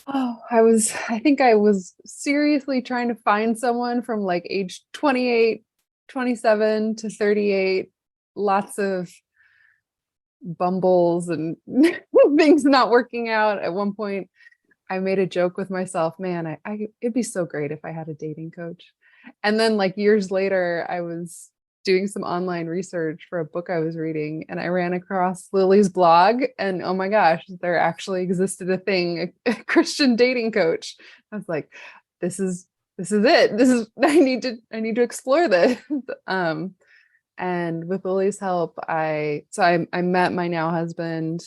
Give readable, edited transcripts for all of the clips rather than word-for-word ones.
I think I was seriously trying to find someone from like age 28, 27 to 38. Lots of bumbles and things not working out. At one point, I made a joke with myself, man, it'd be so great if I had a dating coach. And then like years later, I was doing some online research for a book I was reading and I ran across Lily's blog and oh my gosh, there actually existed a thing, a Christian dating coach. I was like, this is this is it. This is I need to explore this. Um and with Lily's help, I met my now husband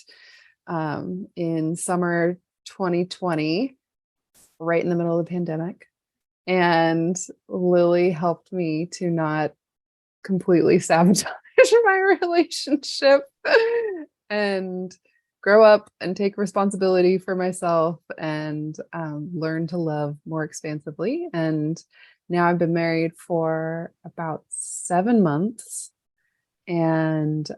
in summer 2020, right in the middle of the pandemic. And Lily helped me to not completely sabotage my relationship and grow up and take responsibility for myself and learn to love more expansively. And now I've been married for about 7 months, and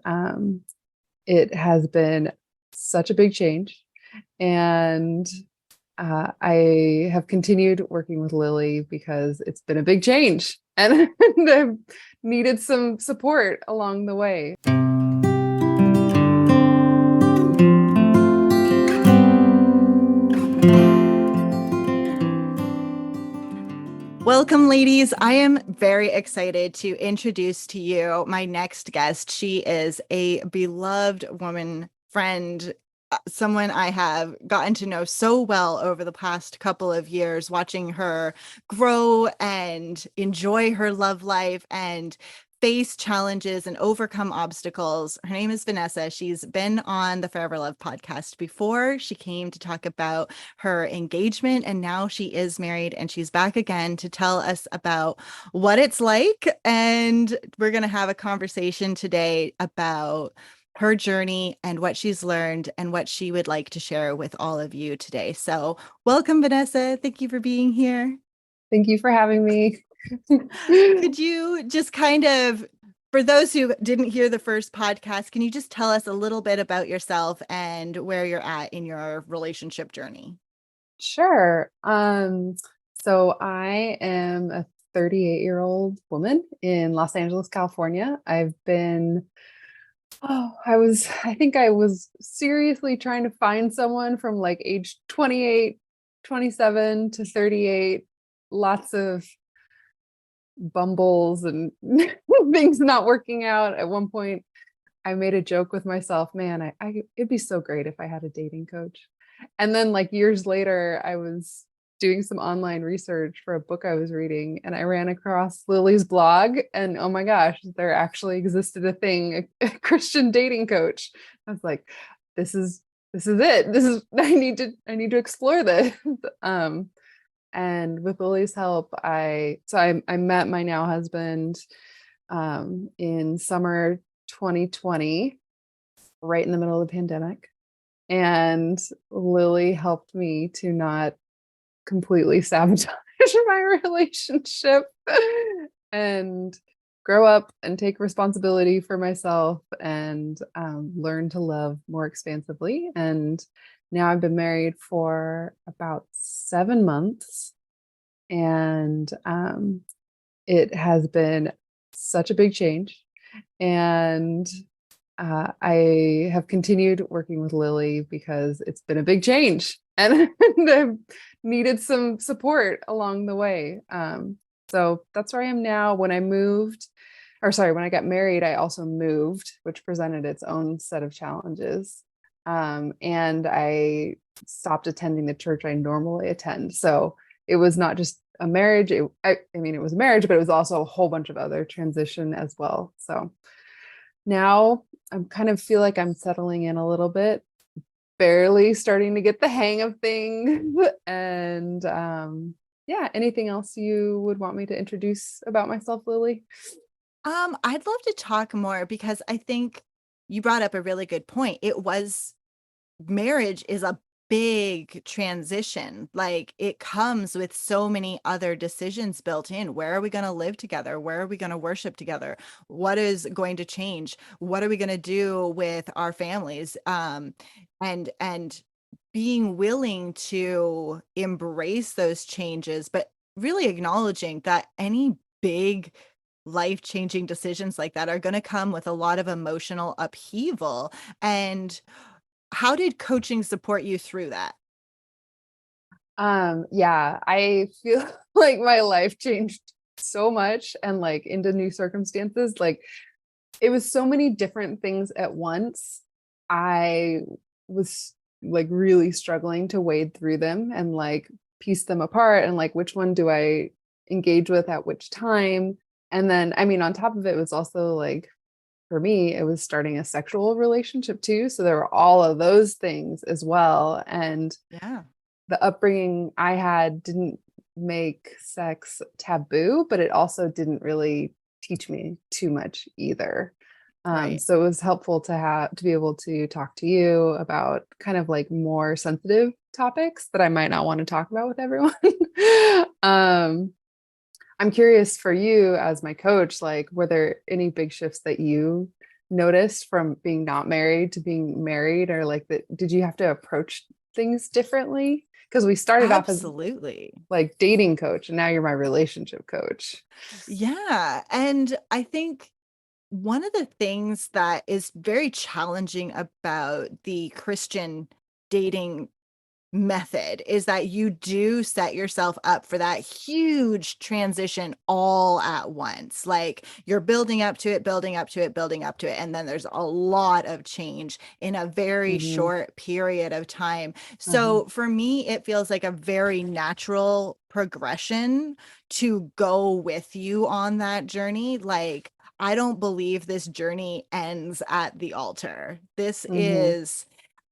it has been such a big change. And I have continued working with Lily because it's been a big change and, and I've needed some support along the way. Welcome, ladies. I am very excited to introduce to you my next guest. She is a beloved woman friend, someone I have gotten to know so well over the past couple of years, watching her grow and enjoy her love life and face challenges and overcome obstacles. Her name is Vanessa. She's been on the Forever Love podcast before. She came to talk about her engagement, and now she is married and she's back again to tell us about what it's like. And we're going to have a conversation today about her journey and what she's learned and what she would like to share with all of you today. So welcome, Vanessa. Thank you for being here. Thank you for having me. Could you just kind of, for those who didn't hear the first podcast, can you just tell us a little bit about yourself and where you're at in your relationship journey? Sure. So I am a 38-year-old woman in Los Angeles, California. I think I was seriously trying to find someone from like age 28, 27 to 38. Lots of bumbles and things not working out. At one point, I made a joke with myself, man, it'd be so great if I had a dating coach. And then like years later, I was doing some online research for a book I was reading and I ran across Lily's blog and oh my gosh, there actually existed a thing, a Christian dating coach. I was like, this is it. This is I need to explore this. Um and with Lily's help, I met my now husband in summer 2020, right in the middle of the pandemic. And Lily helped me to not completely sabotage my relationship and grow up and take responsibility for myself and learn to love more expansively. And now I've been married for about 7 months, and it has been such a big change. And I have continued working with Lily because it's been a big change and, and I've needed some support along the way. So that's where I am now. When I got married, I also moved, which presented its own set of challenges. And I stopped attending the church I normally attend. So it was not just a marriage. I mean, it was a marriage, but it was also a whole bunch of other transition as well. So now I'm kind of feel like I'm settling in a little bit, barely starting to get the hang of things. And yeah, anything else you would want me to introduce about myself, Lily? I'd love to talk more because I think you brought up a really good point. Marriage is a big transition. Like, it comes with so many other decisions built in. Where are we going to live together? Where are we going to worship together? What is going to change? What are we going to do with our families? And being willing to embrace those changes, but really acknowledging that any big life-changing decisions like that are going to come with a lot of emotional upheaval. And how did coaching support you through that? Yeah, I feel like my life changed so much and like into new circumstances. Like it was so many different things at once. I was like really struggling to wade through them and like piece them apart and like which one do I engage with at which time. And then, I mean, on top of it was also like for me, it was starting a sexual relationship too. So there were all of those things as well. And Yeah, the upbringing I had didn't make sex taboo, but it also didn't really teach me too much either. right. So it was helpful to have to be able to talk to you about kind of like more sensitive topics that I might not want to talk about with everyone. um, I'm curious for you as my coach, like, were there any big shifts that you noticed from being not married to being married, or like that? Did you have to approach things differently? Because we started off as Absolutely. like dating coach, and now you're my relationship coach. Yeah. And I think one of the things that is very challenging about the Christian dating method is that you do set yourself up for that huge transition all at once. Like you're building up to it, building up to it, building up to it. And then there's a lot of change in a very Hmm. short period of time. Uh-huh. So for me, it feels like a very natural progression to go with you on that journey. Like, I don't believe this journey ends at the altar. This Hmm. is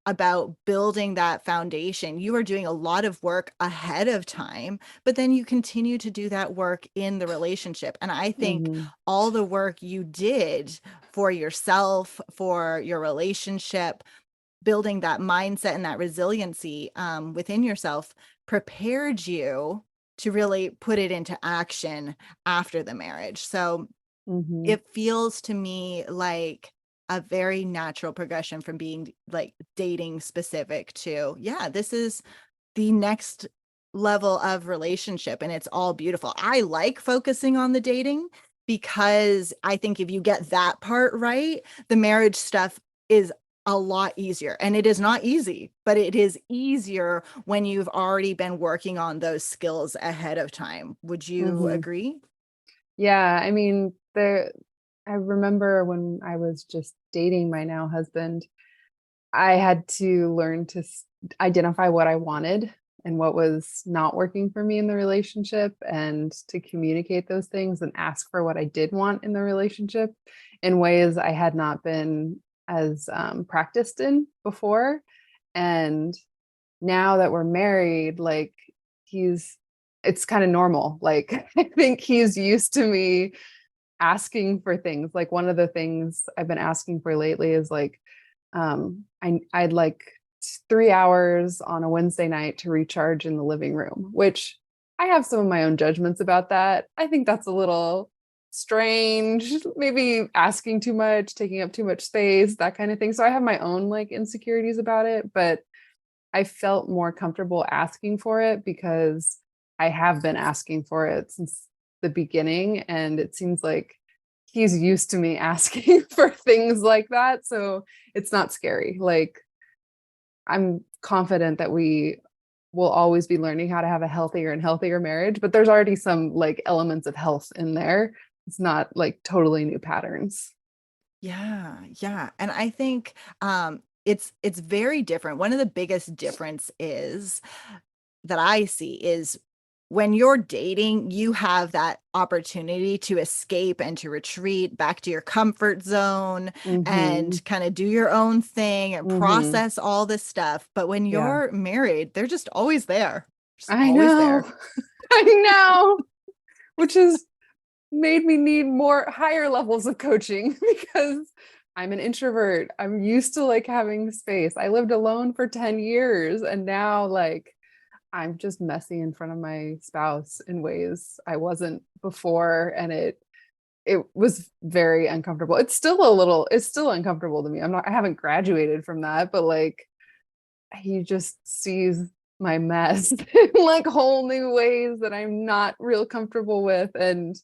about building that foundation. You are doing a lot of work ahead of time, but then you continue to do that work in the relationship. And I think Hmm. all the work you did for yourself, for your relationship, building that mindset and that resiliency within yourself prepared you to really put it into action after the marriage. So Hmm. it feels to me like a very natural progression from being like dating specific to, yeah, this is the next level of relationship and it's all beautiful. I like focusing on the dating because I think if you get that part right, the marriage stuff is a lot easier. And it is not easy, but it is easier when you've already been working on those skills ahead of time. Would you Hmm. agree? Yeah, I mean, there. I remember when I was just dating my now husband, I had to learn to identify what I wanted and what was not working for me in the relationship, and to communicate those things and ask for what I did want in the relationship in ways I had not been as practiced in before. And now that we're married, like he's, it's kind of normal. Like I think he's used to me asking for things. Like one of the things I've been asking for lately is like, I'd like 3 hours on a Wednesday night to recharge in the living room, which I have some of my own judgments about that. I think that's a little strange, maybe asking too much, taking up too much space, that kind of thing. So I have my own like insecurities about it, but I felt more comfortable asking for it because I have been asking for it since the beginning. And it seems like he's used to me asking for things like that. So it's not scary. Like I'm confident that we will always be learning how to have a healthier and healthier marriage, but there's already some like elements of health in there. It's not like totally new patterns. Yeah, yeah. And I think it's very different. One of the biggest difference is that I see is when you're dating, you have that opportunity to escape and to retreat back to your comfort zone Mm-hmm. and kind of do your own thing and Mm-hmm. process all this stuff. But when Yeah. you're married, they're just always there. Just I always there. know. I know. Which is made me need more higher levels of coaching because I'm an introvert. I'm used to like having space. I lived alone for 10 years and now like I'm just messy in front of my spouse in ways I wasn't before, and it was very uncomfortable. It's still uncomfortable to me. I haven't graduated from that, but like he just sees my mess in like whole new ways that I'm not real comfortable with. And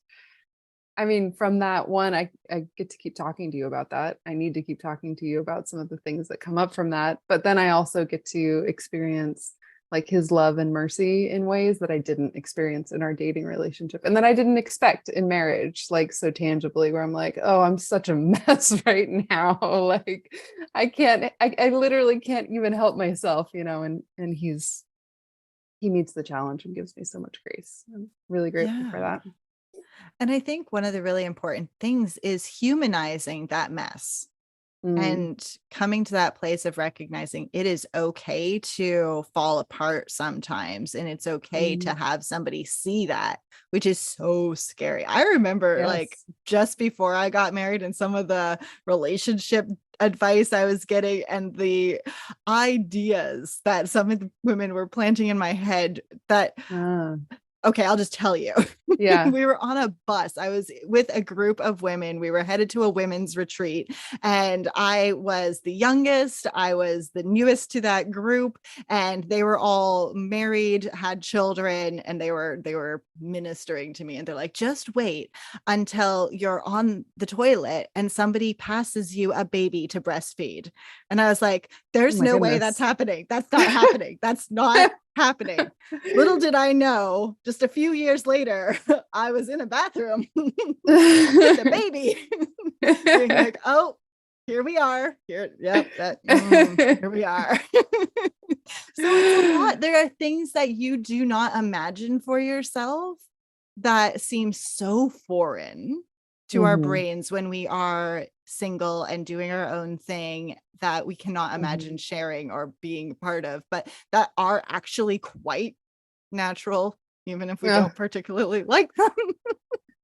I mean, from that one, I get to keep talking to you about that. I need to keep talking to you about some of the things that come up from that. But then I also get to experience like his love and mercy in ways that I didn't experience in our dating relationship and that I didn't expect in marriage, like so tangibly, where I'm like, oh, I'm such a mess right now. Like I literally can't even help myself, and he meets the challenge and gives me so much grace. I'm really grateful for Yeah. that. And I think one of the really important things is humanizing that mess. Mm, And coming to that place of recognizing it is okay to fall apart sometimes, and it's okay to mm, have somebody see that, which is so scary. I remember like yes. just before I got married and some of the relationship advice I was getting and the ideas that some of the women were planting in my head that Ah, okay, I'll just tell you. yeah. We were on a bus. I was with a group of women. We were headed to a women's retreat, and I was the youngest. I was the newest to that group, and they were all married, had children, and they were ministering to me. And they're like, "Just wait until you're on the toilet and somebody passes you a baby to breastfeed." And I was like, Oh "There's my no way that's goodness. happening. That's not happening. That's not happening." Little did I know, just a few years later, I was in a bathroom with a baby, being like, "Oh, here we are. Here, yep, here we are." So it's a lot. There are things that you do not imagine for yourself that seem so foreign to our Mhm, brains when we are single and doing our own thing that we cannot imagine mhm. sharing or being part of, but that are actually quite natural, even if we Oh, don't particularly like them.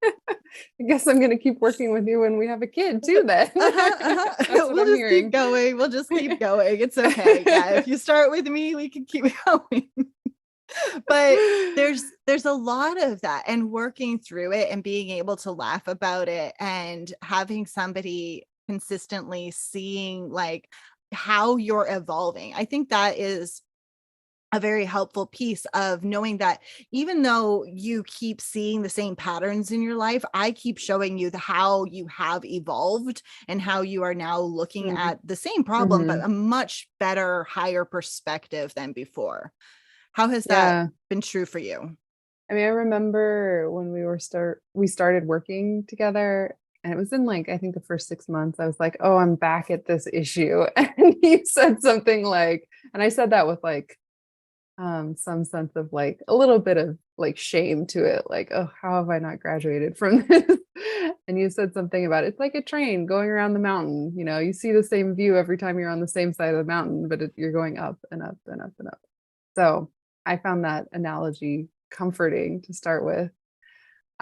I guess I'm gonna keep working with you when we have a kid too then. Uh-huh, That's uh-huh. what We'll I'm just keep hearing. going. We'll just keep going. It's okay. Yeah, if you start with me, we can keep going. But there's a lot of that, and working through it and being able to laugh about it and having somebody consistently seeing like how you're evolving. I think that is a very helpful piece of knowing that even though you keep seeing the same patterns in your life, I keep showing you how you have evolved and how you are now looking Mm, at the same problem, but mhm. a much better, higher perspective than before. How has that Yeah. been true for you? I mean, I remember when we started working together, and it was in like I think the first 6 months, I was like, "Oh, I'm back at this issue." And he said something like, and I said that with like some sense of like a little bit of like shame to it, like, oh, how have I not graduated from this? And you said something about it's like a train going around the mountain, you see the same view every time you're on the same side of the mountain, but you're going up and up and up and up. So I found that analogy comforting to start with.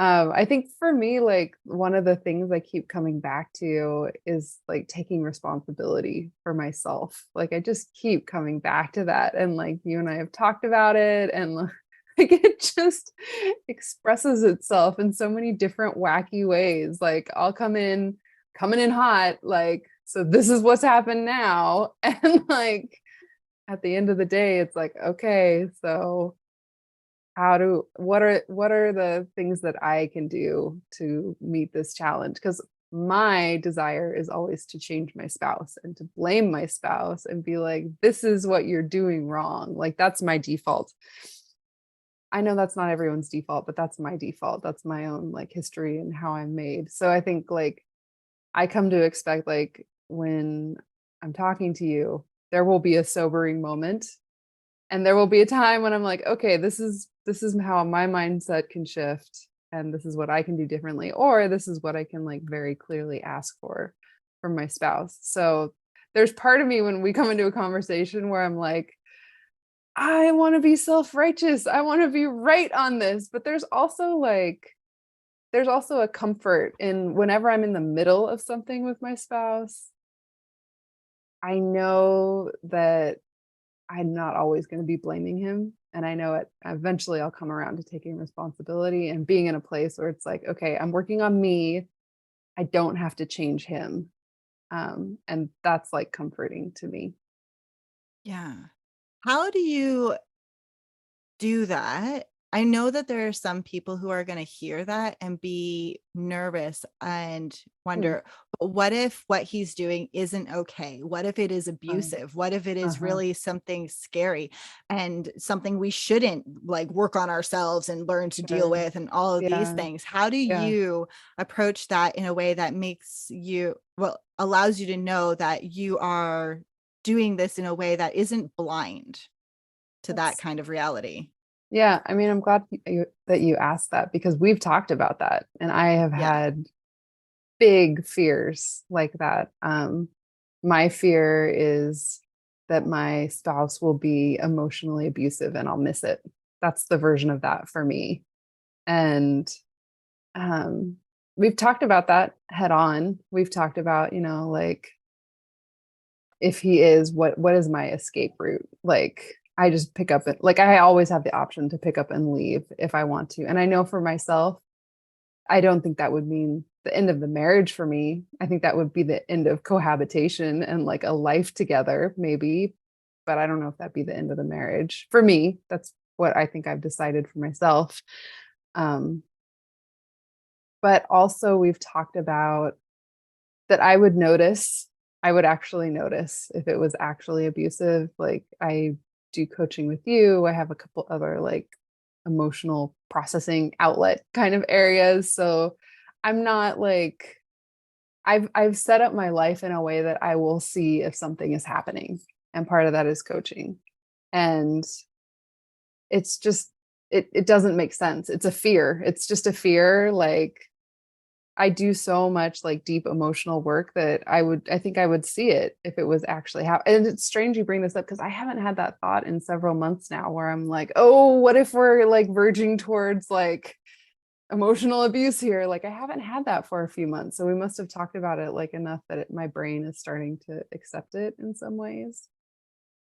I think for me, like one of the things I keep coming back to is like taking responsibility for myself. Like I just keep coming back to that. And like you and I have talked about it, and like it just expresses itself in so many different wacky ways. Like I'll coming in hot, like, so this is what's happened now. And like at the end of the day, it's like, okay, so what are the things that I can do to meet this challenge? Because my desire is always to change my spouse and to blame my spouse and be like, this is what you're doing wrong. Like that's my default. I know that's not everyone's default, but that's my default. That's my own like history and how I'm made. So I think like I come to expect like when I'm talking to you, there will be a sobering moment, and there will be a time when I'm like, okay, this is how my mindset can shift, and this is what I can do differently, or this is what I can like very clearly ask for from my spouse. So there's part of me when we come into a conversation where I'm like, I want to be self-righteous. I want to be right on this. But there's also a comfort in whenever I'm in the middle of something with my spouse, I know that I'm not always going to be blaming him. And I know it eventually I'll come around to taking responsibility and being in a place where it's like, okay, I'm working on me. I don't have to change him. And that's like comforting to me. Yeah. How do you do that? I know that there are some people who are going to hear that and be nervous and Hmm. wonder, "But what if what he's doing isn't okay? What if it is Oh, abusive? What if it is uh-huh. really something scary and something we shouldn't like work on ourselves and learn to deal Sure. with and all of these Yeah. things?" How do Yeah. you approach that in a way that makes you, well, allows you to know that you are doing this in a way that isn't blind to that That's kind of reality? Yeah, I mean, I'm glad that you asked that because we've talked about that and I have Yeah. had big fears like that. My fear is that my spouse will be emotionally abusive and I'll miss it. That's the version of that for me. And um, we've talked about that head on. We've talked about, like if he is, what is my escape route? Like I just pick up like I always have the option to pick up and leave if I want to. And I know for myself, I don't think that would mean the end of the marriage for me. I think that would be the end of cohabitation and like a life together, maybe. But I don't know if that'd be the end of the marriage. For me, that's what I think I've decided for myself. Um, but also, we've talked about that I would actually notice if it was actually abusive. Like I do coaching with you. I have a couple other like emotional processing outlet kind of areas. So I'm not like I've set up my life in a way that I will see if something is happening. And part of that is coaching. And it's just it doesn't make sense. It's a fear. It's just a fear. Like I do so much like deep emotional work that I think I would see it if it was actually happening. And it's strange you bring this up because I haven't had that thought in several months now where I'm like, oh, what if we're like verging towards like emotional abuse here? Like I haven't had that for a few months. So we must have talked about it like enough that my brain is starting to accept it in some ways.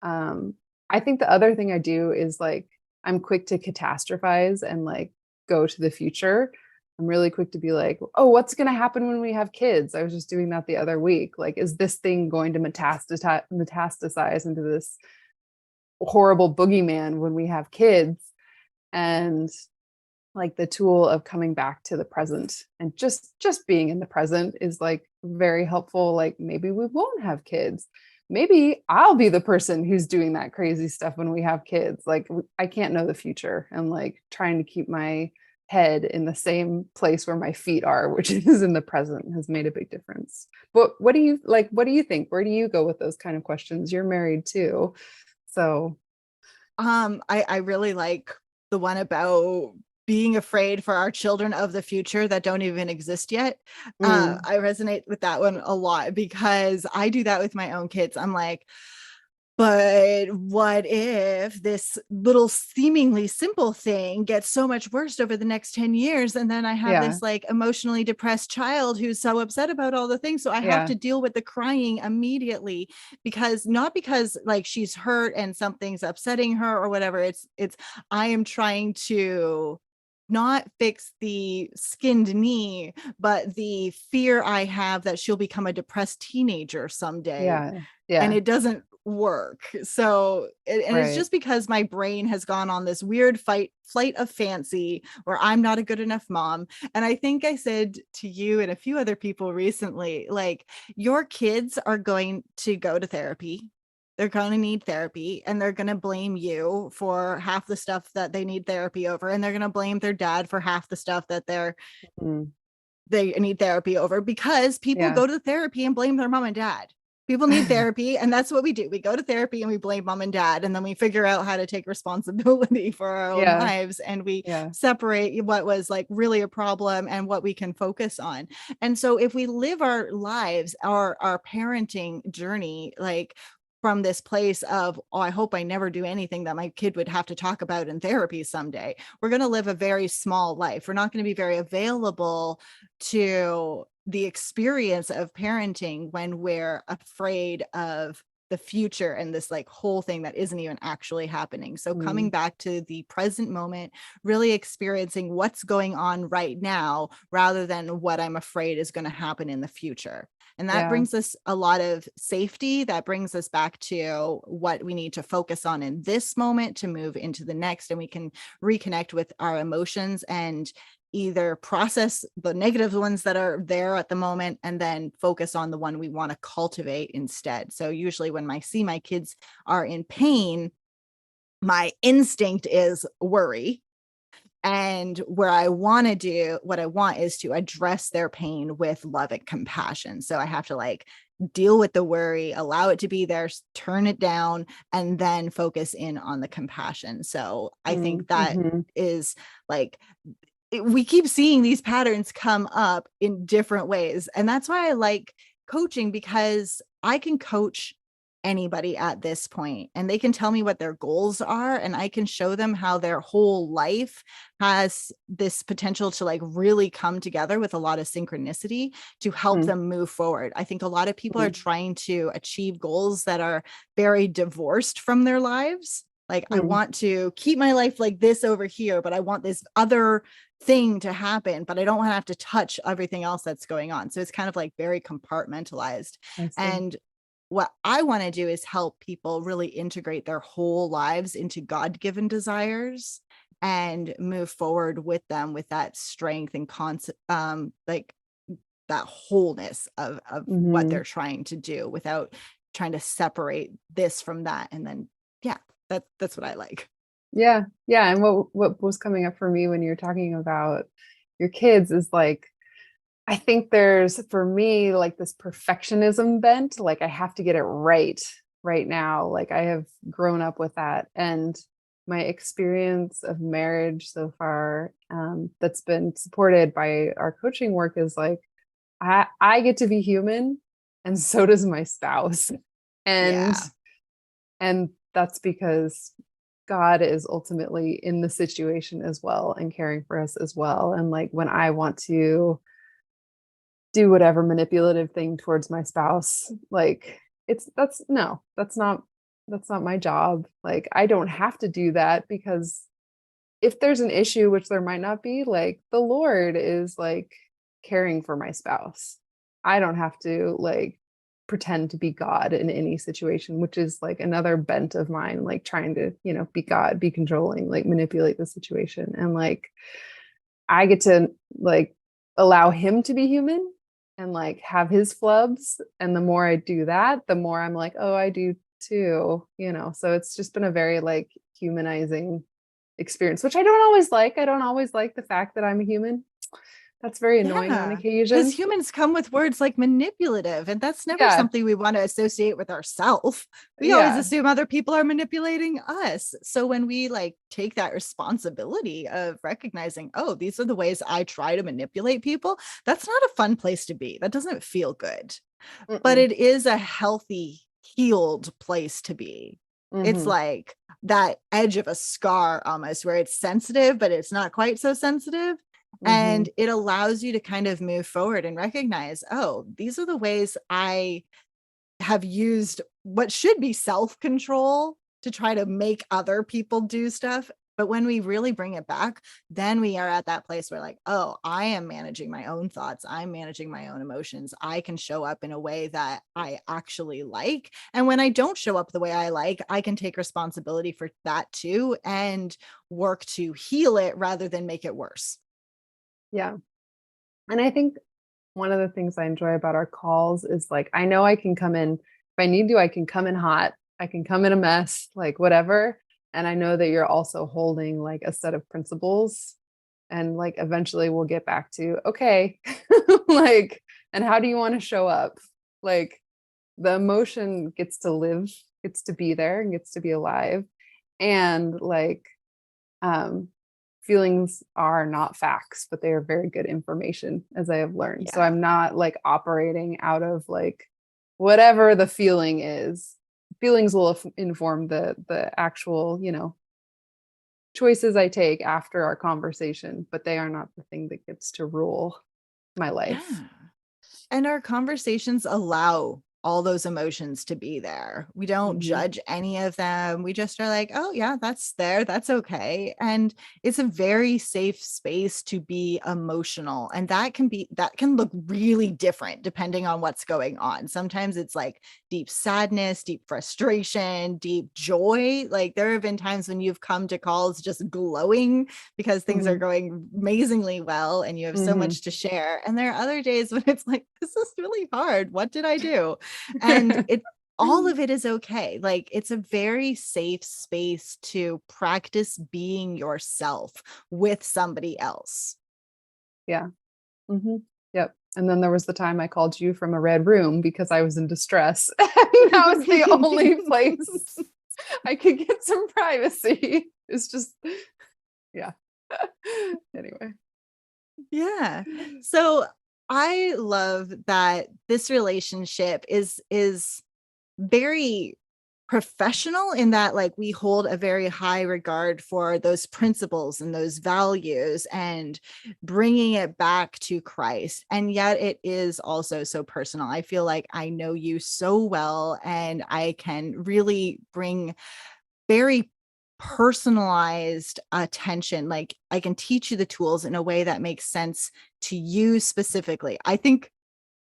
Um, I think the other thing I do is like I'm quick to catastrophize and like go to the future. I'm really quick to be like, oh, what's going to happen when we have kids? I was just doing that the other week. Like, is this thing going to metastasize into this horrible boogeyman when we have kids? And like the tool of coming back to the present and just being in the present is like very helpful. Like maybe we won't have kids, maybe I'll be the person who's doing that crazy stuff when we have kids. Like I can't know the future, and like trying to keep my head in the same place where my feet are, which is in the present, has made a big difference. But what do you think? Where do you go with those kind of questions? You're married too, so I really like the one about being afraid for our children of the future that don't even exist yet. mm, I resonate with that one a lot because I do that with my own kids. I'm like, but what if this little seemingly simple thing gets so much worse over the next 10 years? And then I have yeah, this like emotionally depressed child who's so upset about all the things. So I have yeah, to deal with the crying immediately because not because like she's hurt and something's upsetting her or whatever. It's, I am trying to not fix the skinned knee, but the fear I have that she'll become a depressed teenager someday, yeah, and yeah, it doesn't work. So, and it's right, just because my brain has gone on this weird flight of fancy where I'm not a good enough mom. And I think I said to you and a few other people recently, like, your kids are going to go to therapy. They're going to need therapy and they're going to blame you for half the stuff that they need therapy over. And they're going to blame their dad for half the stuff that mm, they need therapy over because people yeah. go to therapy and blame their mom and dad. People need therapy, and that's what we do. We go to therapy and we blame mom and dad, and then we figure out how to take responsibility for our own Yeah, lives, and we yeah, separate what was like really a problem and what we can focus on. And so if we live our lives, our parenting journey, like from this place of, oh, I hope I never do anything that my kid would have to talk about in therapy someday, we're going to live a very small life. We're not going to be very available to the experience of parenting when we're afraid of the future and this like whole thing that isn't even actually happening. So coming mm, back to the present moment, really experiencing what's going on right now rather than what I'm afraid is going to happen in the future. And that Yeah. brings us a lot of safety. That brings us back to what we need to focus on in this moment to move into the next. And we can reconnect with our emotions and either process the negative ones that are there at the moment and then focus on the one we want to cultivate instead. So usually when I see my kids are in pain, my instinct is worry. And what I want is to address their pain with love and compassion. So I have to like deal with the worry, allow it to be there, turn it down, and then focus in on the compassion. So I think that Mm-hmm. is like, we keep seeing these patterns come up in different ways. And that's why I like coaching, because I can coach anybody at this point and they can tell me what their goals are, and I can show them how their whole life has this potential to like really come together with a lot of synchronicity to help them move forward. I think a lot of people are trying to achieve goals that are very divorced from their lives. Like, I Mm-hmm. want to keep my life like this over here, but I want this other thing to happen, but I don't want to have to touch everything else that's going on. So it's kind of like very compartmentalized. I see. And what I want to do is help people really integrate their whole lives into God-given desires and move forward with them with that strength and like that wholeness of what Mm-hmm. they're trying to do without trying to separate this from that. And then, yeah, that's what I like. Yeah. Yeah. And what was coming up for me when you're talking about your kids is like, I think there's, for me, like this perfectionism bent, like I have to get it right now. Like I have grown up with that. And my experience of marriage so far, that's been supported by our coaching work, is like, I get to be human and so does my spouse. And Yeah. and that's because God is ultimately in the situation as well and caring for us as well. And like when I want to do whatever manipulative thing towards my spouse, like that's not my job. Like I don't have to do that, because if there's an issue, which there might not be, like the Lord is like caring for my spouse. I don't have to like pretend to be God in any situation, which is like another bent of mine, like trying to, be God, be controlling, like manipulate the situation. And like I get to like allow him to be human and like have his flubs. And the more I do that, the more I'm like, oh, I do too. So it's just been a very like humanizing experience, which I don't always like. I don't always like the fact that I'm a human. That's very annoying on Yeah, because occasion. humans come with words like manipulative, and that's never Yeah. something we want to associate with ourselves. We always Yeah. assume other people are manipulating us. So when we like take that responsibility of recognizing, oh, these are the ways I try to manipulate people, that's not a fun place to be. That doesn't feel good. But Mm-mm. it is a healthy, healed place to be. It's Mm-hmm. like that edge of a scar almost, where it's sensitive, but it's not quite so sensitive. Mm-hmm. And it allows you to kind of move forward and recognize, oh, these are the ways I have used what should be self-control to try to make other people do stuff. But when we really bring it back, then we are at that place where like, oh, I am managing my own thoughts. I'm managing my own emotions. I can show up in a way that I actually like. And when I don't show up the way I like, I can take responsibility for that too and work to heal it rather than make it worse. Yeah. And I think one of the things I enjoy about our calls is like, I know I can come in, if I need to, I can come in hot, I can come in a mess, like whatever. And I know that you're also holding like a set of principles, and like eventually we'll get back to, okay, like, and how do you want to show up? Like the emotion gets to live, gets to be there and gets to be alive. And like, um, feelings are not facts, but they are very good information, as I have learned. So Yeah. I'm not like operating out of like whatever the feeling is. Feelings will inform the actual, choices I take after our conversation, but they are not the thing that gets to rule my life. Yeah. And our conversations allow all those emotions to be there. We don't Mhm. judge any of them. We just are like, oh yeah, that's there. That's okay. And it's a very safe space to be emotional. And that can look really different depending on what's going on. Sometimes it's like deep sadness, deep frustration, deep joy. Like there have been times when you've come to calls just glowing because things are Mhm. going amazingly well and you have so Mhm. much to share. And there are other days when it's like, this is really hard. What did I do? And it all of it is okay. Like it's a very safe space to practice being yourself with somebody else. Yeah. Mhm. Yep. And then there was the time I called you from a red room because I was in distress. And that was the only place I could get some privacy. It's just yeah. Anyway. Yeah. So I love that this relationship is very professional in that like we hold a very high regard for those principles and those values and bringing it back to Christ, and yet it is also so personal. I feel like I know you so well and I can really bring very personalized attention. Like I can teach you the tools in a way that makes sense to you specifically. I think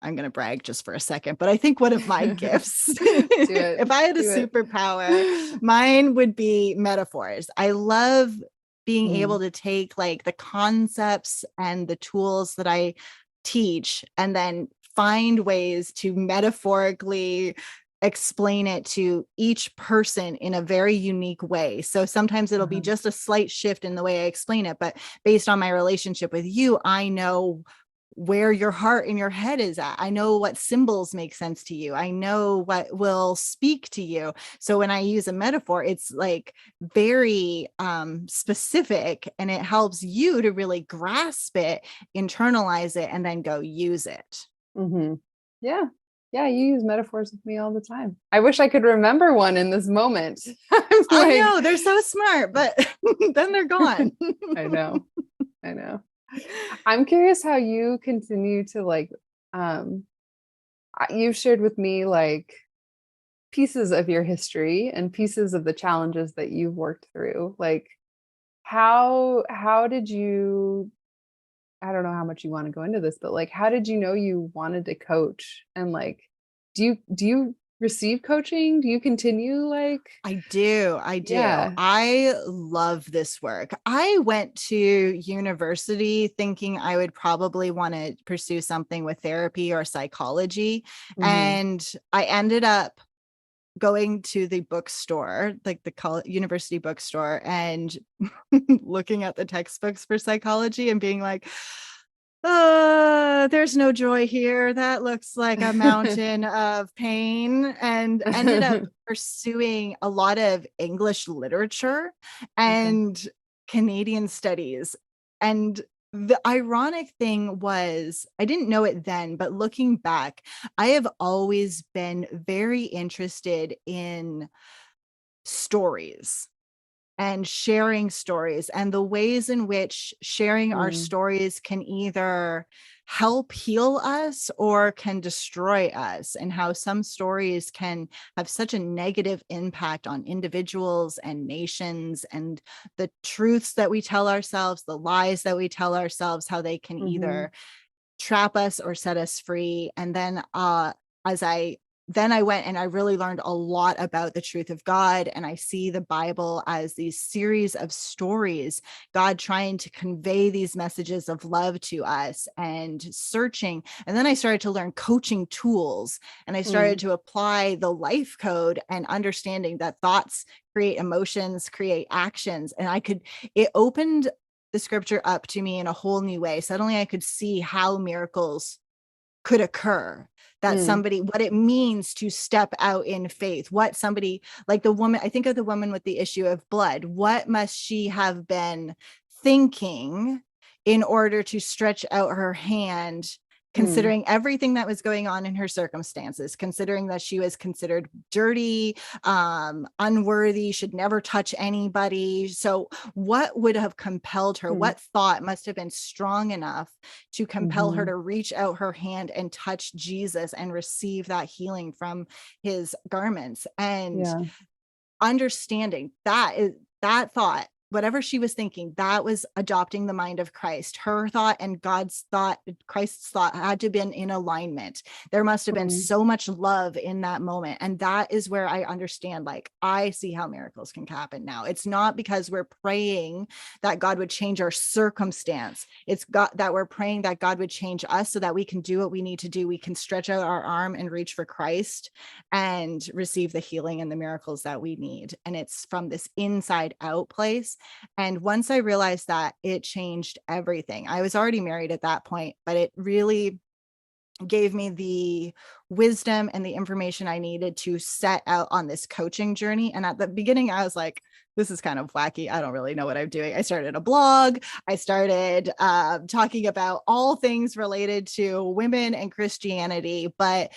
I'm going to brag just for a second, but I think one of my gifts, Do it. if I had a Do it. superpower, mine would be metaphors. I love being able Mm. to take like the concepts and the tools that I teach and then find ways to metaphorically explain it to each person in a very unique way. So sometimes it'll be Uh-huh. just a slight shift in the way I explain it, but based on my relationship with you, I know where your heart and your head is at. I know what symbols make sense to you. I know what will speak to you. So when I use a metaphor, it's like very specific, and it helps you to really grasp it, internalize it, and then go use it. Mhm. Yeah. Yeah, you use metaphors with me all the time. I wish I could remember one in this moment. I'm I like know they're so smart, but then they're gone. I know. I know. I'm curious how you continue to like um you've shared with me like pieces of your history and pieces of the challenges that you've worked through. Like how did you I don't know how much you want to go into this, but like how did you know you wanted to coach? And like do you receive coaching? Do you continue like I do. I do. yeah. I love this work. I went to university thinking I would probably want to pursue something with therapy or psychology. Mhm. And I ended up going to the bookstore, like the university bookstore, and looking at the textbooks for psychology and being like, there's no joy here. That looks like a mountain of pain. And ended up pursuing a lot of English literature Okay. and Canadian studies. And the ironic thing was, I didn't know it then, but looking back, I have always been very interested in stories and sharing stories and the ways in which sharing our Mm. stories can either help heal us or can destroy us, and how some stories can have such a negative impact on individuals and nations, and the truths that we tell ourselves, the lies that we tell ourselves, how they can Mhm. either trap us or set us free. And then as I then I went and I really learned a lot about the truth of God. And I see the Bible as these series of stories, God trying to convey these messages of love to us and searching. And then I started to learn coaching tools, and I started Mm. to apply the life code and understanding that thoughts create emotions, create actions. And it opened the scripture up to me in a whole new way. Suddenly I could see how miracles could occur, that Mm. somebody, what it means to step out in faith, what somebody like the woman, I think of the woman with the issue of blood, what must she have been thinking in order to stretch out her hand Mm, considering everything that was going on in her circumstances, considering that she was considered dirty, unworthy, should never touch anybody. So what would have compelled her? mm, What thought must have been strong enough to compel her mhm. to reach out her hand and touch Jesus and receive that healing from his garments? And Yeah. understanding that is that thought, whatever she was thinking, that was adopting the mind of Christ. Her thought and God's thought, Christ's thought, had to have been in alignment. There must have been Mm, so much love in that moment. And that is where I understand, like, I see how miracles can happen now. It's not because we're praying that God would change our circumstance. It's God that we're praying that God would change us so that we can do what we need to do. We can stretch out our arm and reach for Christ and receive the healing and the miracles that we need. And it's from this inside out place. And once I realized that, it changed everything. I was already married at that point, but it really gave me the wisdom and the information I needed to set out on this coaching journey. And at the beginning, I was like, this is kind of wacky. I don't really know what I'm doing. I started a blog. I started talking about all things related to women and Christianity. But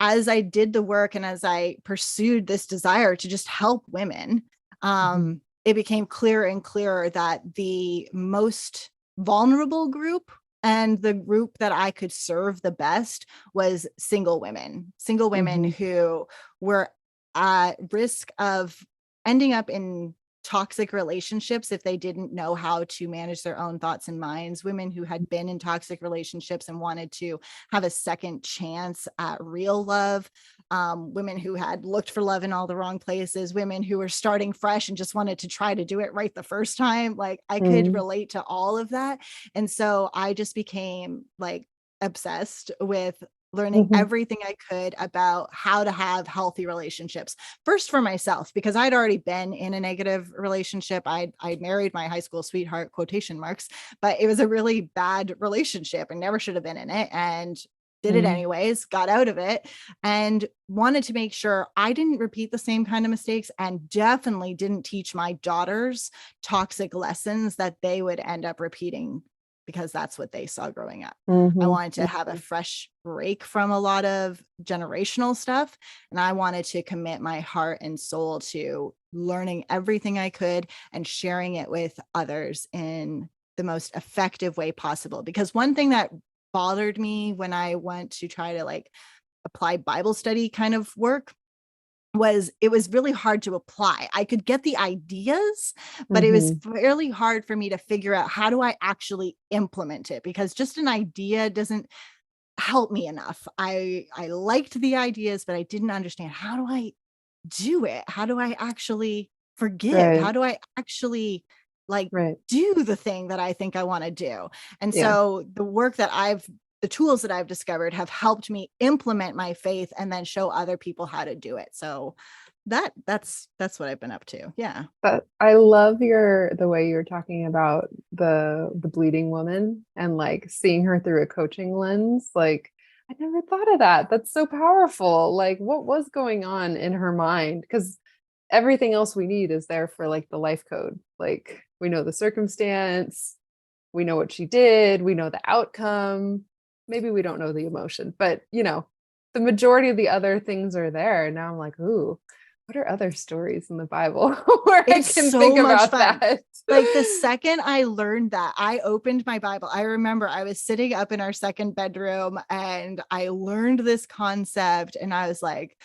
as I did the work and as I pursued this desire to just help women, mhm, it became clearer and clearer that the most vulnerable group and the group that I could serve the best was single women mhm, who were at risk of ending up in toxic relationships if they didn't know how to manage their own thoughts and minds, women who had been in toxic relationships and wanted to have a second chance at real love, women who had looked for love in all the wrong places, women who were starting fresh and just wanted to try to do it right the first time. Like, I could mm, relate to all of that. And so I just became like obsessed with learning mhm, everything I could about how to have healthy relationships. First for myself, because I'd already been in a negative relationship. I married my high school sweetheart, quotation marks, but it was a really bad relationship and never should have been in it. And did it mm, anyways, got out of it, and wanted to make sure I didn't repeat the same kind of mistakes, and definitely didn't teach my daughters toxic lessons that they would end up repeating because that's what they saw growing up. I mhm, wanted to have a mhm. fresh break from a lot of generational stuff. And I wanted to commit my heart and soul to learning everything I could and sharing it with others in the most effective way possible. Because one thing that bothered me when I went to try to like apply Bible study kind of work was it was really hard to apply. I could get the ideas, but it was Mhm. fairly hard for me to figure out how do I actually implement it, because just an idea doesn't help me enough. I liked the ideas, but I didn't understand, how do I do it? How do I actually forgive? Right, How do I actually like right. do the thing that I think I want to do? And Yeah. so the tools that I've discovered have helped me implement my faith and then show other people how to do it. So that's what I've been up to. Yeah. But I love the way you're talking about the bleeding woman and like seeing her through a coaching lens. Like I never thought of that. That's so powerful. Like what was going on in her mind? Because everything else we need is there for like the life code. Like we know the circumstance, we know what she did, we know the outcome. Maybe we don't know the emotion, but the majority of the other things are there. Now I'm like, ooh, what are other stories in the Bible where I It's can think so much about fun. that? Like the second I learned that, I opened my Bible. I remember I was sitting up in our second bedroom and I learned this concept and I was like,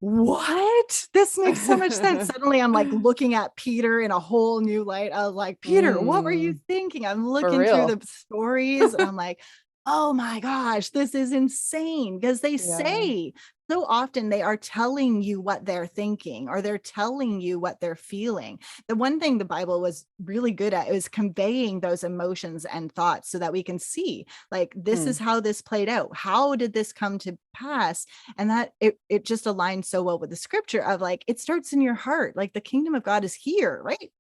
what? This makes so much sense. Suddenly I'm like looking at Peter in a whole new light. I was like, Peter, what were you Mm, thinking? I'm for looking through real. the stories and I'm like, oh my gosh, this is insane. Because they Yeah. say so often they are telling you what they're thinking or they're telling you what they're feeling. The one thing the Bible was really good at is conveying those emotions and thoughts so that we can see, like, this is Mm, how this played out. How did this come to pass? And that it just aligns so well with the scripture of like, it starts in your heart. Like the kingdom of God is here, right?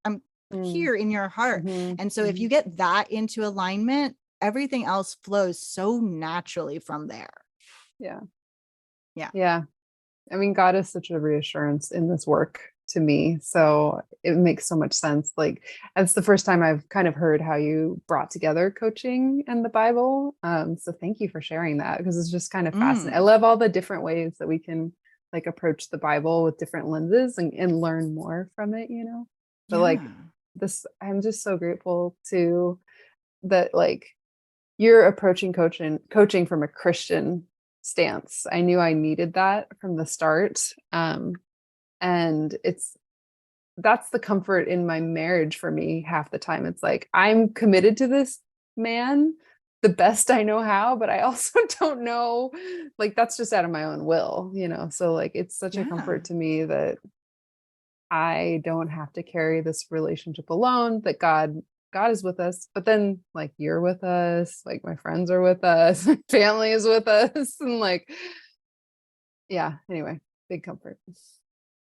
mm, Here in your heart. mhm, And so if you mhm. get that into alignment, everything else flows so naturally from there. Yeah. Yeah. Yeah. I mean, God is such a reassurance in this work to me. So it makes so much sense. Like, it's the first time I've kind of heard how you brought together coaching and the Bible. So thank you for sharing that, because it's just kind of fascinating. I Mm, love all the different ways that we can like approach the Bible with different lenses and learn more from it, you know? But like yeah. this, I'm just so grateful to that, like, you're approaching coaching from a Christian stance. I knew I needed that from the start. And that's the comfort in my marriage for me half the time. It's like I'm committed to this man the best I know how, but I also don't know, like, that's just out of my own will, you know. So like it's such a Yeah. comfort to me that I don't have to carry this relationship alone, that God is with us, but then like you're with us, like my friends are with us, my family is with us, and like, yeah, anyway, big comfort.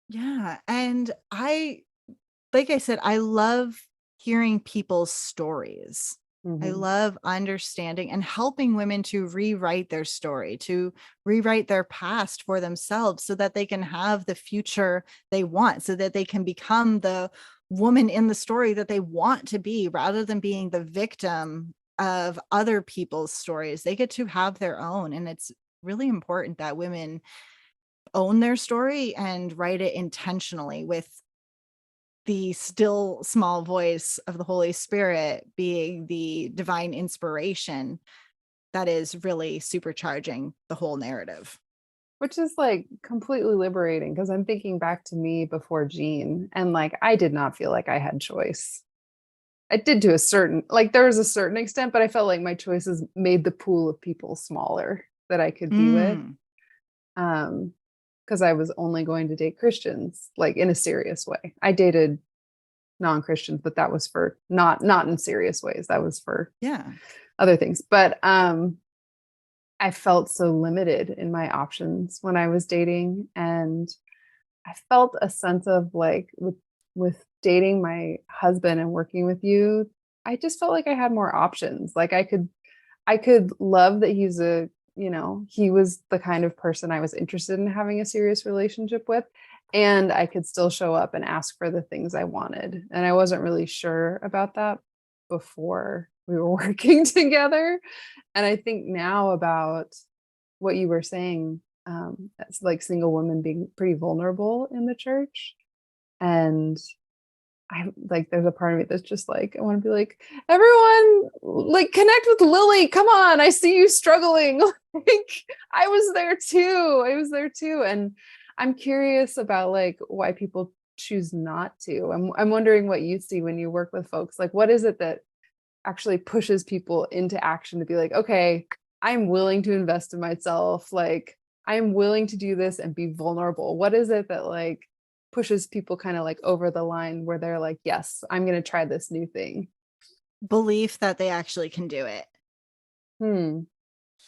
Yeah. And like I said, I love hearing people's stories. I Mhm. love understanding and helping women to rewrite their story, to rewrite their past for themselves so that they can have the future they want, so that they can become the woman in the story that they want to be rather than being the victim of other people's stories. They get to have their own. And it's really important that women own their story and write it intentionally with the still small voice of the Holy Spirit being the divine inspiration that is really supercharging the whole narrative. Which is like completely liberating, because I'm thinking back to me before Gene, and like I did not feel like I had choice. I did to a certain, like, there was a certain extent, but I felt like my choices made the pool of people smaller that I could be with. Mm, Um, because I was only going to date Christians, like in a serious way. I dated non-Christians, but that was for not in serious ways. That was for yeah. other things. But I felt so limited in my options when I was dating, and I felt a sense of like with dating my husband and working with you, I just felt like I had more options. Like I could love that he's a, you know, he was the kind of person I was interested in having a serious relationship with. And I could still show up and ask for the things I wanted. And I wasn't really sure about that before we were working together. And I think now about what you were saying, as like single women being pretty vulnerable in the church. And I like, there's a part of me that's just like, I want to be like, everyone, like, connect with Lily. Come on, I see you struggling. Like, I was there too. I was there too. And I'm curious about like why people choose not to. I'm wondering what you see when you work with folks. Like, what is it that actually pushes people into action to be like, okay, I'm willing to invest in myself. Like, I'm willing to do this and be vulnerable. What is it that like pushes people kind of like over the line where they're like, yes, I'm going to try this new thing? Belief that they actually can do it. Hmm.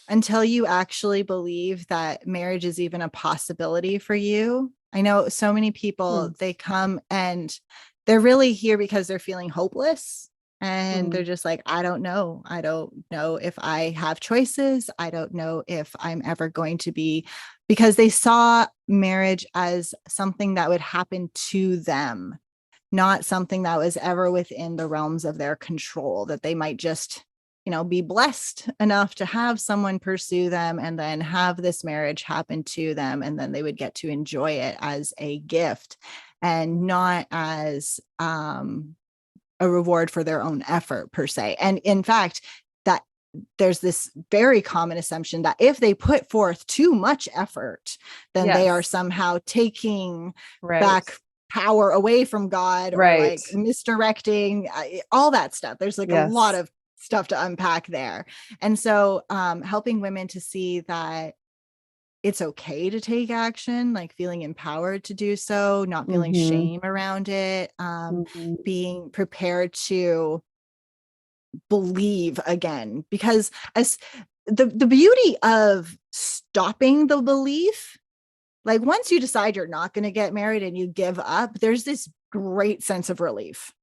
Until you actually believe that marriage is even a possibility for you. I know so many people, Hmm. they come and they're really here because they're feeling hopeless. And Hmm. they're just like, I don't know. I don't know if I have choices. I don't know if I'm ever going to be, because they saw marriage as something that would happen to them, not something that was ever within the realms of their control, that they might just, be blessed enough to have someone pursue them and then have this marriage happen to them. And then they would get to enjoy it as a gift and not as a reward for their own effort per se. And in fact, that there's this very common assumption that if they put forth too much effort, then they are Yes. somehow taking Right. back power away from God or Right. like misdirecting all that stuff. There's like a lot Yes. of stuff to unpack there. And so helping women to see that it's okay to take action, like feeling empowered to do so, not feeling Mm-hmm. shame around it, Mm-hmm. being prepared to believe again. Because as the beauty of stopping the belief, like once you decide you're not going to get married and you give up, there's this great sense of relief,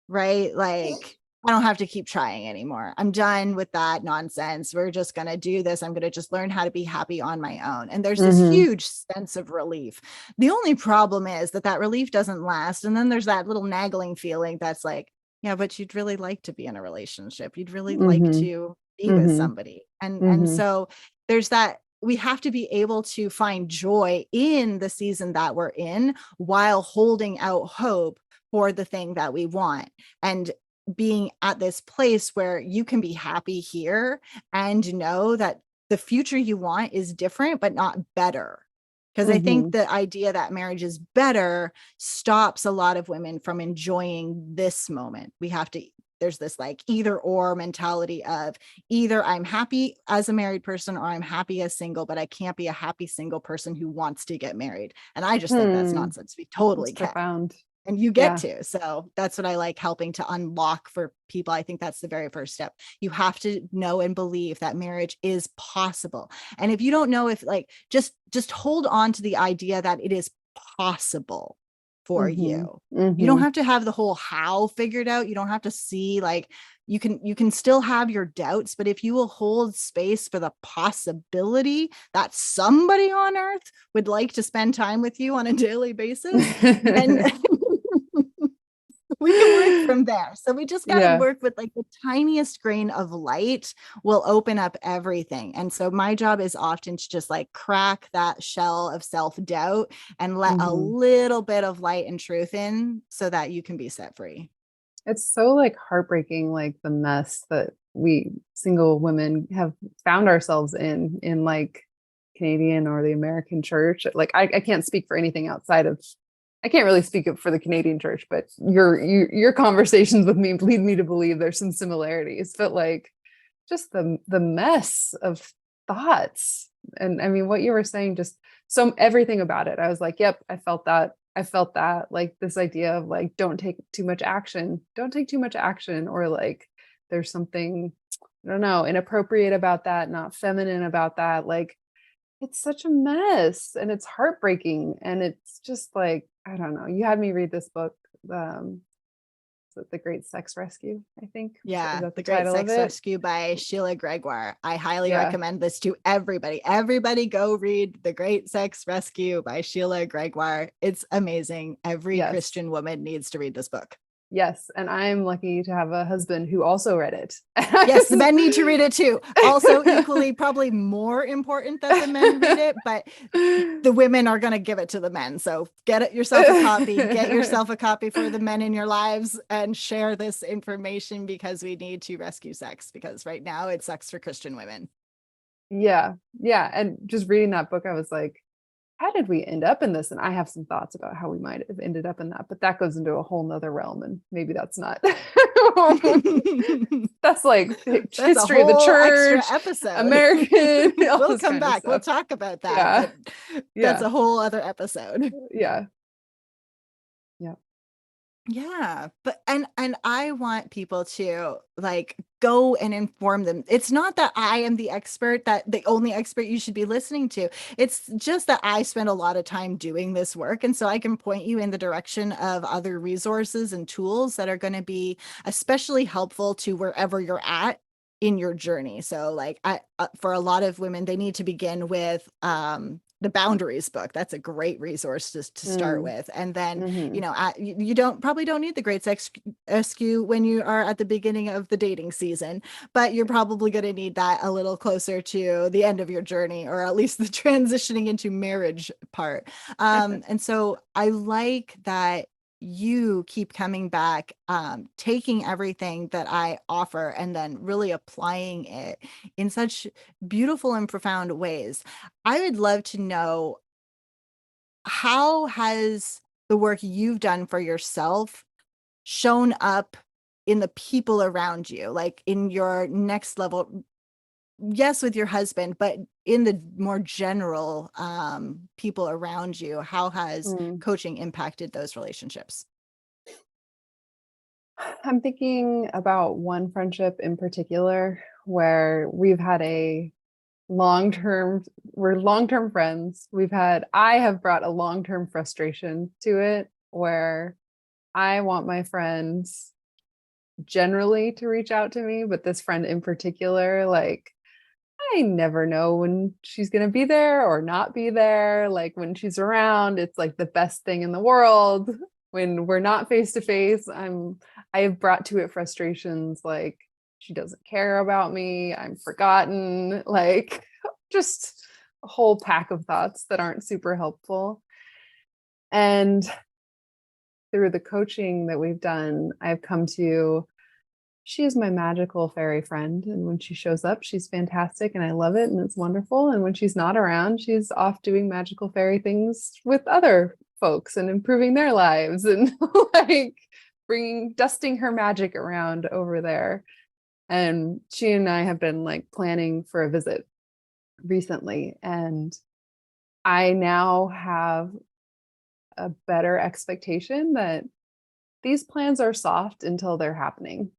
right? Like I don't have to keep trying anymore. I'm done with that nonsense. We're just going to do this. I'm going to just learn how to be happy on my own. And there's this Mm-hmm. huge sense of relief. The only problem is that relief doesn't last. And then there's that little nagging feeling that's like, yeah, but you'd really like to be in a relationship. You'd really like Mm-hmm. to be with Mm-hmm. somebody. And Mm-hmm. so there's that. We have to be able to find joy in the season that we're in while holding out hope for the thing that we want. And being at this place where you can be happy here and know that the future you want is different, but not better. Because I Mm-hmm. think the idea that marriage is better stops a lot of women from enjoying this moment. There's this like either or mentality of either I'm happy as a married person or I'm happy as single, but I can't be a happy single person who wants to get married. And I just think that's Hmm. nonsense. We totally It's can. profound. And you get Yeah. to. So that's what I like helping to unlock for people. I think that's the very first step. You have to know and believe that marriage is possible. And if you don't know, if like just hold on to the idea that it is possible for Mm-hmm. you. You don't Mm-hmm. have to have the whole how figured out. You don't have to see like you can still have your doubts, but if you will hold space for the possibility that somebody on earth would like to spend time with you on a daily basis, then we can work from there. So we just got to Yeah. work with like the tiniest grain of light will open up everything. And so my job is often to just like crack that shell of self-doubt and let a Mm-hmm. little bit of light and truth in so that you can be set free. It's so like heartbreaking, like the mess that we single women have found ourselves in like Canadian or the American church. Like I can't speak for anything outside of, I can't really speak for the Canadian church, but your conversations with me lead me to believe there's some similarities. But like just the mess of thoughts. And I mean what you were saying, just so everything about it. I was like, yep, I felt that. I felt that, like this idea of like, don't take too much action. Don't take too much action. Or like there's something, I don't know, inappropriate about that, not feminine about that. Like it's such a mess and it's heartbreaking. And it's just like, I don't know. You had me read this book. Is it The Great Sex Rescue, I think. Is Yeah, that the The Great title of Sex it? Rescue by Sheila Gregoire. I highly Yeah. recommend this to everybody. Everybody go read The Great Sex Rescue by Sheila Gregoire. It's amazing. Every Yes. Christian woman needs to read this book. Yes. And I'm lucky to have a husband who also read it. Yes, the men need to read it too. Also, equally, probably more important that the men read it, but the women are going to give it to the men. So yourself a copy, get yourself a copy for the men in your lives and share this information because we need to rescue sex because right now it sucks for Christian women. Yeah. Yeah. And just reading that book, I was like, how did we end up in this? And I have some thoughts about how we might have ended up in that, but that goes into a whole nother realm. And maybe that's not, that's like That's a history of the whole extra church, episode. American, all We'll this come kind of back. We'll stuff. talk about that, Yeah. but that's Yeah. a whole other episode. Yeah. Yeah. Yeah, but and I want people to like go and inform them. It's not that I am the expert, that the only expert you should be listening to. It's just that I spend a lot of time doing this work, and so I can point you in the direction of other resources and tools that are going to be especially helpful to wherever you're at in your journey. So like for a lot of women, they need to begin with the boundaries book. That's a great resource to start Mm. with. And then Mm-hmm. you don't need the great sex SQ when you are at the beginning of the dating season, but you're probably going to need that a little closer to the end of your journey, or at least the transitioning into marriage part. And so I like that you keep coming back, taking everything that I offer and then really applying it in such beautiful and profound ways. I would love to know, how has the work you've done for yourself shown up in the people around you, like in your next level? Yes, with your husband, but in the more general people around you, how has Mm. coaching impacted those relationships? I'm thinking about one friendship in particular where we've had a long-term, we're long-term friends. I have brought a long-term frustration to it where I want my friends generally to reach out to me, but this friend in particular, like I never know when she's going to be there or not be there. Like when she's around, it's like the best thing in the world. When we're not face to face, I have brought to it frustrations like she doesn't care about me, I'm forgotten, like just a whole pack of thoughts that aren't super helpful. And through the coaching that we've done, I've come to she is my magical fairy friend. And when she shows up, she's fantastic and I love it and it's wonderful. And when she's not around, she's off doing magical fairy things with other folks and improving their lives and like dusting her magic around over there. And she and I have been like planning for a visit recently. And I now have a better expectation that these plans are soft until they're happening.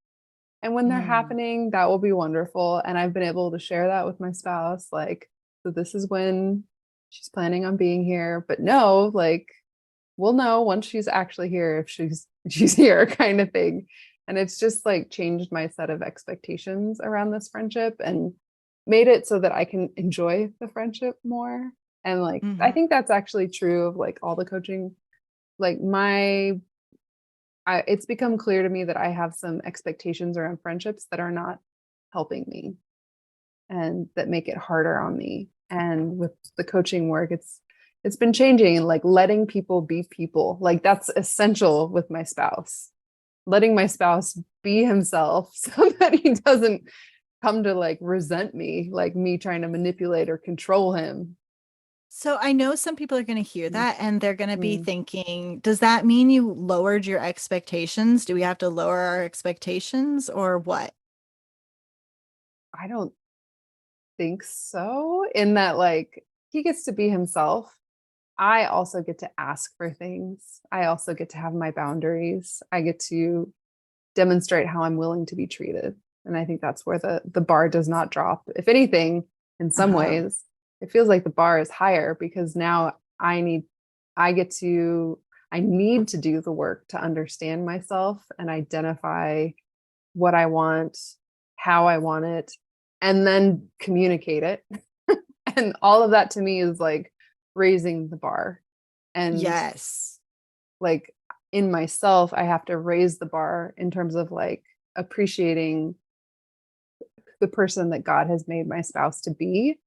And when they're Mm. happening, that will be wonderful. And I've been able to share that with my spouse. Like, so this is when she's planning on being here. But no, like, we'll know once she's actually here if she's here, kind of thing. And it's just like changed my set of expectations around this friendship and made it so that I can enjoy the friendship more. And like I Mhm. think that's actually true of like all the coaching. Like it's become clear to me that I have some expectations around friendships that are not helping me and that make it harder on me. And with the coaching work, it's been changing and like letting people be people. Like that's essential with my spouse. Letting my spouse be himself so that he doesn't come to like resent me, like me trying to manipulate or control him. So I know some people are going to hear Mm, that and they're going to be mm. thinking, does that mean you lowered your expectations? Do we have to lower our expectations or what? I don't think so, in that like he gets to be himself. I also get to ask for things. I also get to have my boundaries. I get to demonstrate how I'm willing to be treated. And I think that's where the bar does not drop. If anything, in some Uh-huh. ways, it feels like the bar is higher because now I get to I need to do the work to understand myself and identify what I want, how I want it, and then communicate it. And all of that to me is like raising the bar. And Yes. like in myself, I have to raise the bar in terms of like appreciating the person that God has made my spouse to be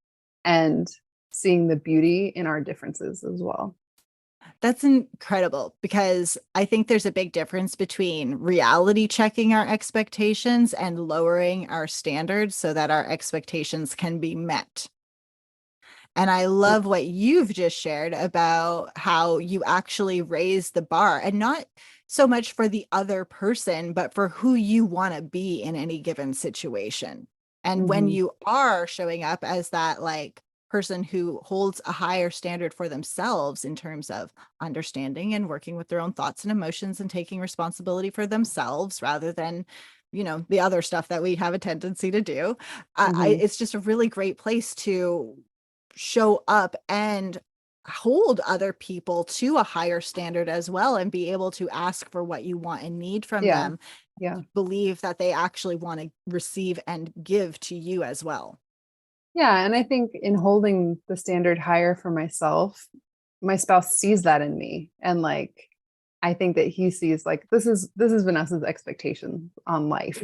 and seeing the beauty in our differences as well. That's incredible because I think there's a big difference between reality checking our expectations and lowering our standards so that our expectations can be met. And I love what you've just shared about how you actually raise the bar and not so much for the other person, but for who you want to be in any given situation. And when Mm-hmm. you are showing up as that like person who holds a higher standard for themselves in terms of understanding and working with their own thoughts and emotions and taking responsibility for themselves rather than the other stuff that we have a tendency to do. Mm-hmm. It's just a really great place to show up and hold other people to a higher standard as well and be able to ask for what you want and need from Yeah. them, Yeah. believe that they actually want to receive and give to you as well. Yeah. And I think in holding the standard higher for myself, my spouse sees that in me. And like, I think that he sees like this is Vanessa's expectation on life.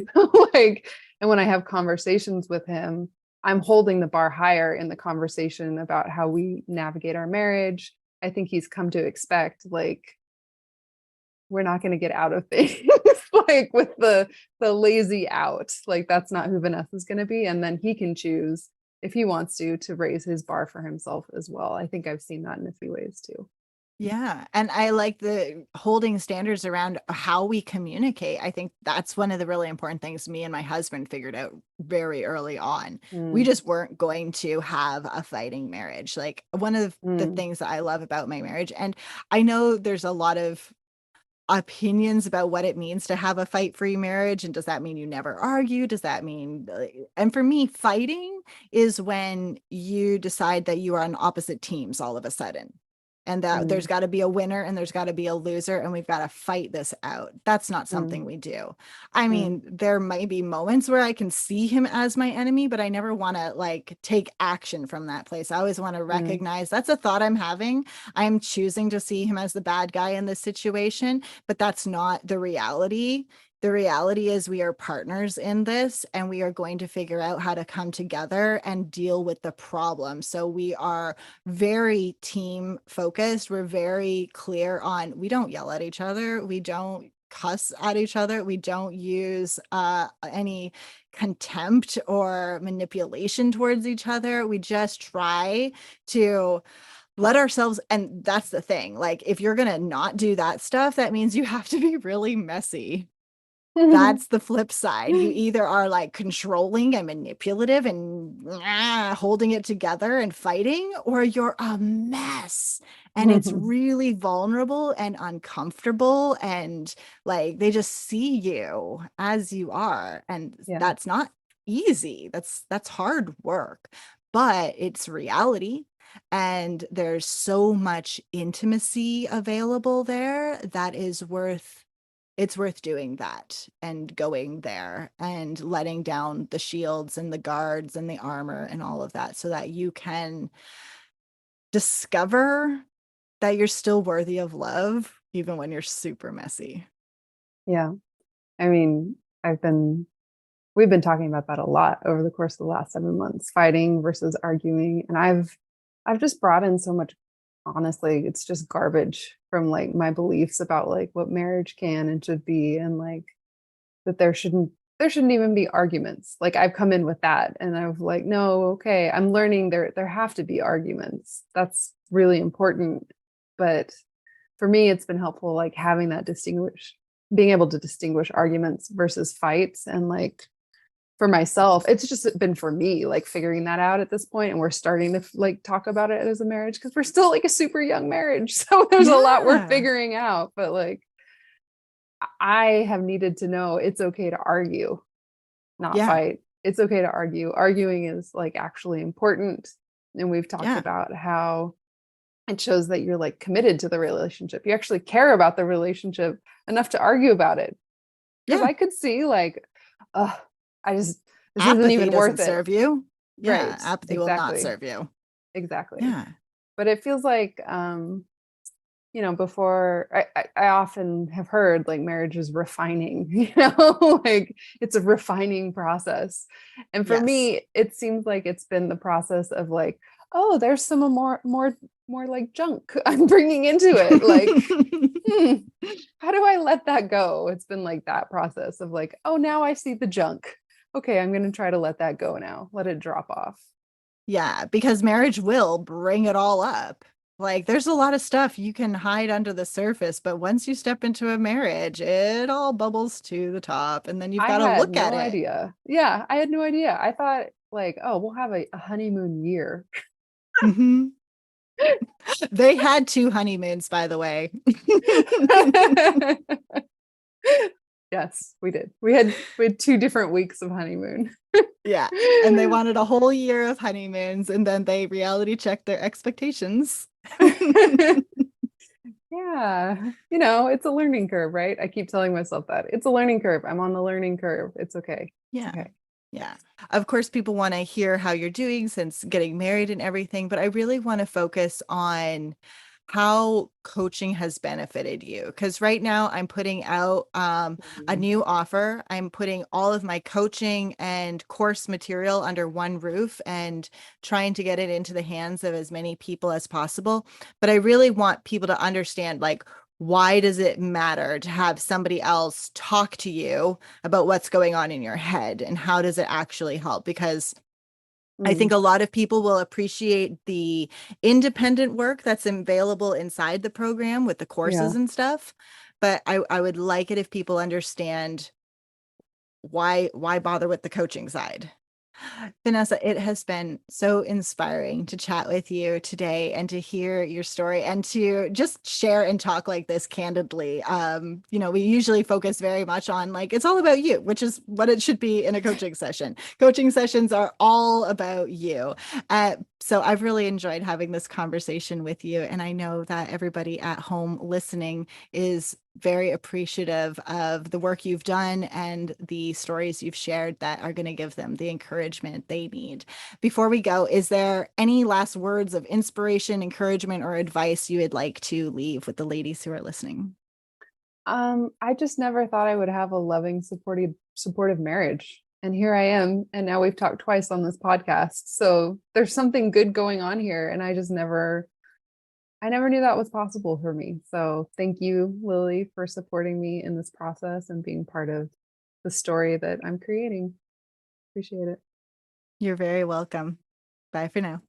Like, and when I have conversations with him, I'm holding the bar higher in the conversation about how we navigate our marriage. I think he's come to expect like we're not going to get out of things like with the lazy out. Like that's not who Vanessa's going to be. And then he can choose if he wants to raise his bar for himself as well. I think I've seen that in a few ways too. Yeah. And I like the holding standards around how we communicate. I think that's one of the really important things me and my husband figured out very early on. We Mm, just weren't going to have a fighting marriage. Like one of the mm, things that I love about my marriage, and I know there's a lot of opinions about what it means to have a fight-free marriage. And does that mean you never argue? Does that mean, and for me, fighting is when you decide that you are on opposite teams all of a sudden. and that there's Mm, got to be a winner and there's got to be a loser, and we've got to fight this out. That's not mm, something we do. I mm, mean, there might be moments where I can see him as my enemy, but I never want to like take action from that place. I always want to mm, recognize that's a thought I'm having. I'm choosing to see him as the bad guy in this situation, but that's not the reality. The reality is we are partners in this, and we are going to figure out how to come together and deal with the problem. So we are very team focused. We're very clear on, we don't yell at each other. We don't cuss at each other. We don't use any contempt or manipulation towards each other. We just try to let ourselves, and that's the thing. Like, if you're going to not do that stuff, that means you have to be really messy. mm. That's the flip side. You either are like controlling and manipulative and holding it together and fighting, or you're a mess and it's really vulnerable and uncomfortable. And like they just see you as you are. And Yeah, that's not easy. That's hard work, but it's reality. And there's so much intimacy available there that is worth, it's worth doing that and going there and letting down the shields and the guards and the armor and all of that so that you can discover that you're still worthy of love even when you're super messy. yeah. I mean, I've been we've been talking about that a lot over the course of the last 7 months, fighting versus arguing. And I've just brought in so much, honestly, it's just garbage from like my beliefs about like what marriage can and should be, and like that there shouldn't even be arguments. Like I've come in with that and I've like, no, okay, I'm learning there have to be arguments. That's really important. But for me, it's been helpful like having that distinguish being able to distinguish arguments versus fights. And like for myself, it's just been for me like figuring that out at this point, and we're starting to like talk about it as a marriage because we're still like a super young marriage, so there's a lot we're Yeah. figuring out. But like I have needed to know it's okay to argue, not Yeah. fight. It's okay to argue. Arguing is like actually important. And we've talked Yeah. about how it shows that you're like committed to the relationship. You actually care about the relationship enough to argue about it. Because Yeah. I could see like, uh, I just this isn't Apathy even doesn't worth it. serve you. Yeah. Right. Apathy will not Exactly. serve you. Exactly. Yeah. But it feels like before I often have heard like marriage is refining, like it's a refining process. And for Yes. me, it seems like it's been the process of like, oh, there's some more like junk I'm bringing into it. Like, hmm, how do I let that go? It's been like that process of like, oh, now I see the junk. Okay, I'm going to try to let that go now, let it drop off. Yeah, because marriage will bring it all up. Like, there's a lot of stuff you can hide under the surface, but once you step into a marriage, it all bubbles to the top, and then you've I got to had look at no it. idea. Yeah, I had no idea. I thought like, oh, we'll have a honeymoon year. Mhm. They had two honeymoons, by the way. Yes, we did. We had 2 different weeks of honeymoon. Yeah. And they wanted a whole year of honeymoons, and then they reality checked their expectations. Yeah, it's a learning curve, right? I keep telling myself that. It's a learning curve. I'm on the learning curve. It's okay. It's Yeah. okay. Yeah. Of course, people want to hear how you're doing since getting married and everything, but I really want to focus on how coaching has benefited you. Because right now I'm putting out a Mhm. new offer. I'm putting all of my coaching and course material under one roof and trying to get it into the hands of as many people as possible. But I really want people to understand, like, why does it matter to have somebody else talk to you about what's going on in your head, and how does it actually help? Because I think Mm, a lot of people will appreciate the independent work that's available inside the program with the courses yeah. and stuff. But I would like it if people understand why bother with the coaching side. Vanessa, it has been so inspiring to chat with you today and to hear your story and to just share and talk like this candidly. We usually focus very much on like it's all about you, which is what it should be in a coaching session. Coaching sessions are all about you. So I've really enjoyed having this conversation with you. And I know that everybody at home listening is very appreciative of the work you've done and the stories you've shared that are going to give them the encouragement they need. Before we go, is there any last words of inspiration, encouragement, or advice you would like to leave with the ladies who are listening? I just never thought I would have a loving, supportive marriage. And here I am. And now we've talked twice on this podcast. So there's something good going on here. And I never knew that was possible for me. So thank you, Lily, for supporting me in this process and being part of the story that I'm creating. Appreciate it. You're very welcome. Bye for now.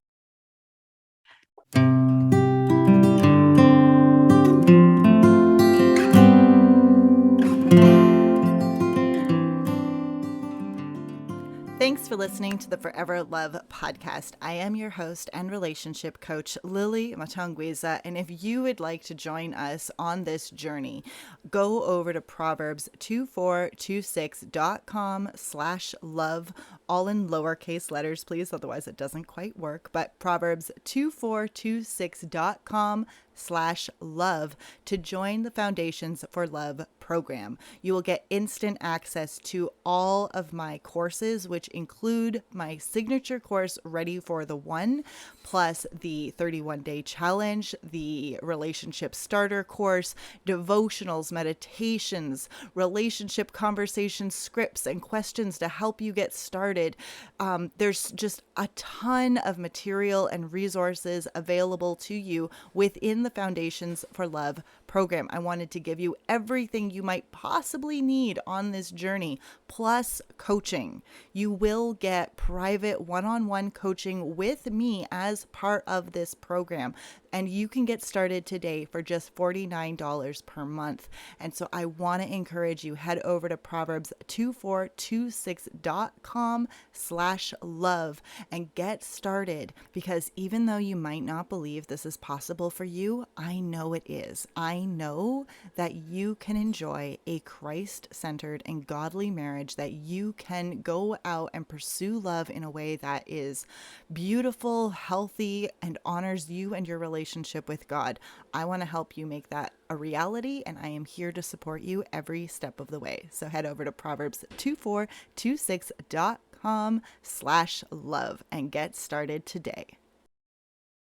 Thanks for listening to the Forever Love podcast. I am your host and relationship coach, Lily Matangwiza. And if you would like to join us on this journey, go over to proverbs2426.com/love, all in lowercase letters, please. Otherwise it doesn't quite work. But proverbs2426.com/love to join the Foundations for Love program. You will get instant access to all of my courses, which include my signature course, Ready for the One, plus the 31-day challenge, the relationship starter course, devotionals, meditations, relationship conversation scripts, and questions to help you get started. There's just a ton of material and resources available to you within the Foundations for Love program. I wanted to give you everything you might possibly need on this journey, plus coaching. You will get private one-on-one coaching with me as part of this program. And you can get started today for just $49 per month. And so I want to encourage you, head over to proverbs2426.com/love and get started, because even though you might not believe this is possible for you, I know it is. I know that you can enjoy a Christ-centered and godly marriage, that you can go out and pursue love in a way that is beautiful, healthy, and honors you and your relationship with God. I want to help you make that a reality, and I am here to support you every step of the way. So head over to proverbs2426.com/love and get started today.